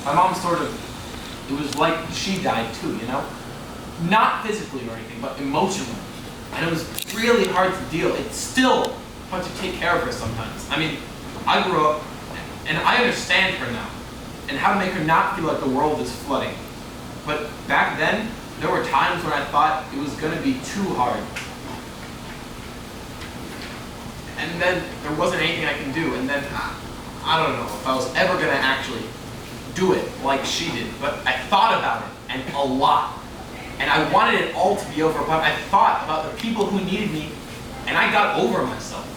My mom it was like she died too, you know? Not physically or anything, but emotionally. And it was really hard to deal. It's still hard to take care of her sometimes. I mean, I grew up, and I understand her now, and how to make her not feel like the world is flooding. But back then, there were times when I thought it was going to be too hard. And then there wasn't anything I can do, and then I don't know if I was ever going to actually do it like she did, but I thought about it, and a lot. And I wanted it all to be over, but I thought about the people who needed me, and I got over myself.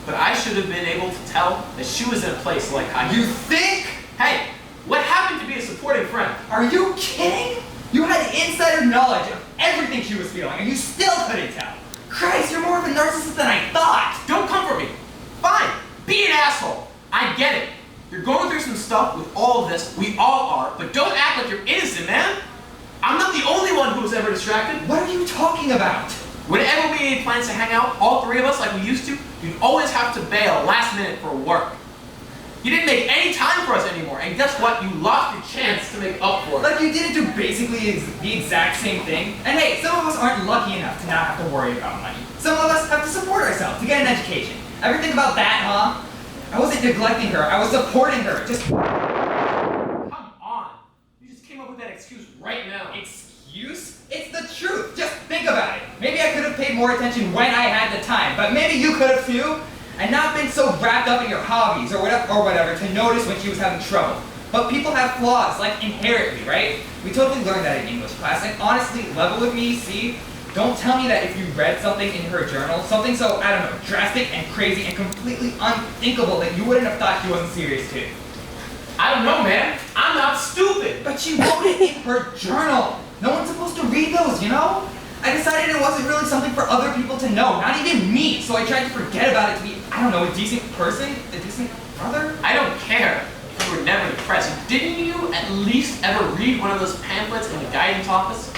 But I should have been able to tell that she was in a place like I You think? Hey, what happened to be a supporting friend? Are you kidding? You had insider knowledge of everything she was feeling, and you still couldn't tell. Christ, you're more of a narcissist than I thought. Don't comfort me. Fine, be an asshole. I get it. You're going through some stuff with all of this. We all are, but don't act like you're innocent, man. I'm not the only one who was ever distracted. What are you talking about? Whenever we made plans to hang out, all three of us, like we used to, you'd always have to bail last minute for work. You didn't make any time for us anymore, and guess what? You lost your chance to make up for it. Like you didn't do basically the exact same thing. And hey, some of us aren't lucky enough to not have to worry about money. Some of us have to support ourselves, to get an education. Ever think about that, huh? I wasn't neglecting her, I was supporting her. Just... Come on. You just came up with that excuse right now. Excuse? It's the truth. Just think about it. Maybe I could have paid more attention when I had the time, but maybe you could have too, and not been so wrapped up in your hobbies or whatever to notice when she was having trouble. But people have flaws, like inherently, right? We totally learned that in English class, and honestly, level with me, see? Don't tell me that if you read something in her journal, something so, I don't know, drastic and crazy and completely unthinkable that you wouldn't have thought she wasn't serious too. I don't know, man. I'm not stupid. But she wrote it in her journal. No one's supposed to read those, you know? I decided it wasn't really something for other people to know, not even me, so I tried to forget about it to be, I don't know, a decent person, a decent brother? I don't care if you were never depressed. Didn't you at least ever read one of those pamphlets in the guidance office?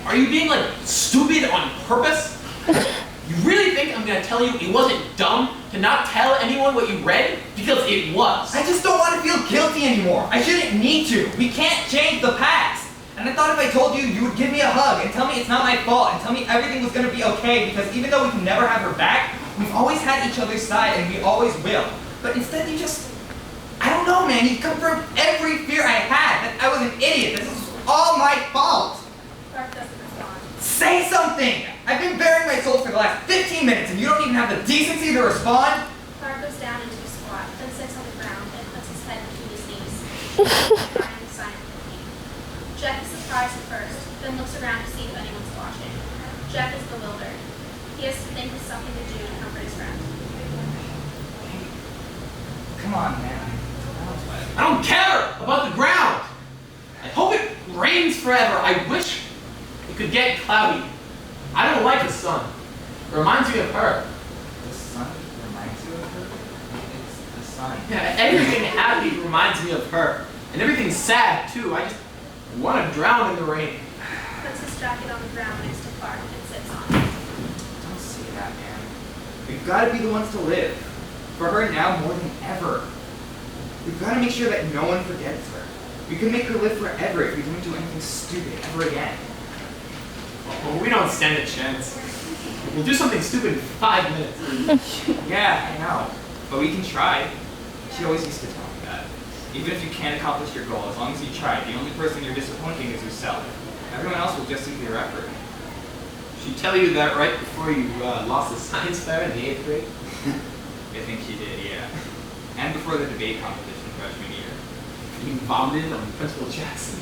Are you being, like, stupid on purpose? You really think I'm gonna tell you it wasn't dumb to not tell anyone what you read? Because it was. I just don't want to feel guilty anymore. I shouldn't need to. We can't change the past. And I thought if I told you, you would give me a hug and tell me it's not my fault and tell me everything was gonna be okay, because even though we can never have her back, we've always had each other's side and we always will. But instead you just, I don't know, man, you confirmed every fear I had, that I was an idiot, this is all my fault. Clark doesn't respond. Say something! I've been bearing my soul for the last 15 minutes and you don't even have the decency to respond? Clark goes down into a squat, then sits on the ground and puts his head between his knees, crying silently. Jack is surprised at first, then looks around to see if anyone's watching. Jack is bewildered. He has to think of something to do to comfort his friend. Come on, man. I don't care about the ground. I hope it rains forever. I wish it could get cloudy. I don't like the sun. It reminds me of her. The sun reminds you of her? It's the sun. Yeah, everything happy reminds me of her. And everything sad, too. I just want to drown in the rain. Puts his jacket on the ground next to Clark and sits on it. Don't say that, man. We've got to be the ones to live. For her now more than ever. We've got to make sure that no one forgets her. We can make her live forever if we don't do anything stupid ever again. Well, we don't stand a chance. We'll do something stupid in 5 minutes. Yeah, I know. But we can try. She always used to tell me that. Even if you can't accomplish your goal, as long as you try, the only person you're disappointing is yourself. Everyone else will just see your effort. She tell you that right before you lost the science fair in the 8th grade? I think she did, yeah. And before the debate competition freshman year. You vomited on Principal Jackson.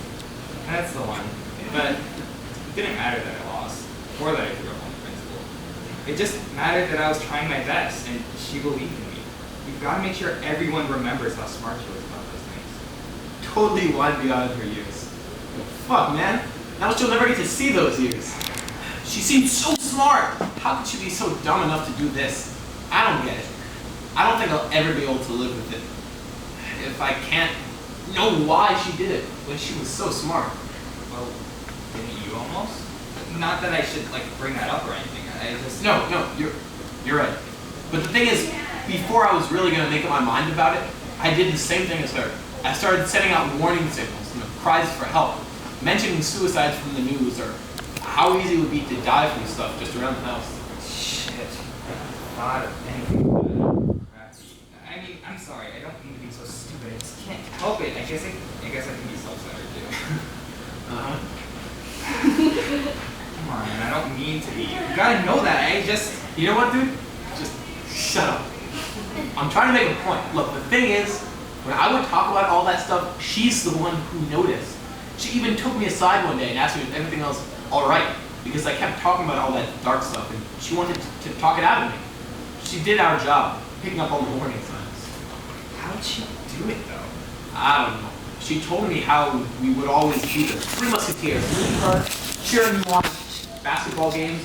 That's the one. But it didn't matter that I lost, or that I threw up on the principal. It just mattered that I was trying my best, and she believed in me. We've got to make sure everyone remembers how smart she was about those things. Totally wide beyond her years. Fuck, man. Now she'll never get to see those years. She seemed so smart. How could she be so dumb enough to do this? I don't get it. I don't think I'll ever be able to live with it. If I can't know why she did it when she was so smart. Well, didn't you almost? Not that I should, like, bring that up or anything. I just... No, you're right. But the thing is, before I was really going to make up my mind about it, I did the same thing as her. I started sending out warning signals, cries for help, mentioning suicides from the news or how easy it would be to die from stuff just around the house. Shit. I thought of anything but crappy. I mean, I'm sorry. I don't mean to be so stupid. I just can't help it. I guess I can be self-centered too. Uh-huh. Come on, man. I don't mean to be. You gotta know that. You know what, dude? Just shut up. I'm trying to make a point. Look, the thing is, when I would talk about all that stuff, she's the one who noticed. She even took me aside one day and asked me if everything else all right, because I kept talking about all that dark stuff, and she wanted to talk it out of me. She did our job, picking up all the warning signs. How'd she do it, though? I don't know. She told me how we would always be the Three Musketeers, me, her, cheering you on basketball games.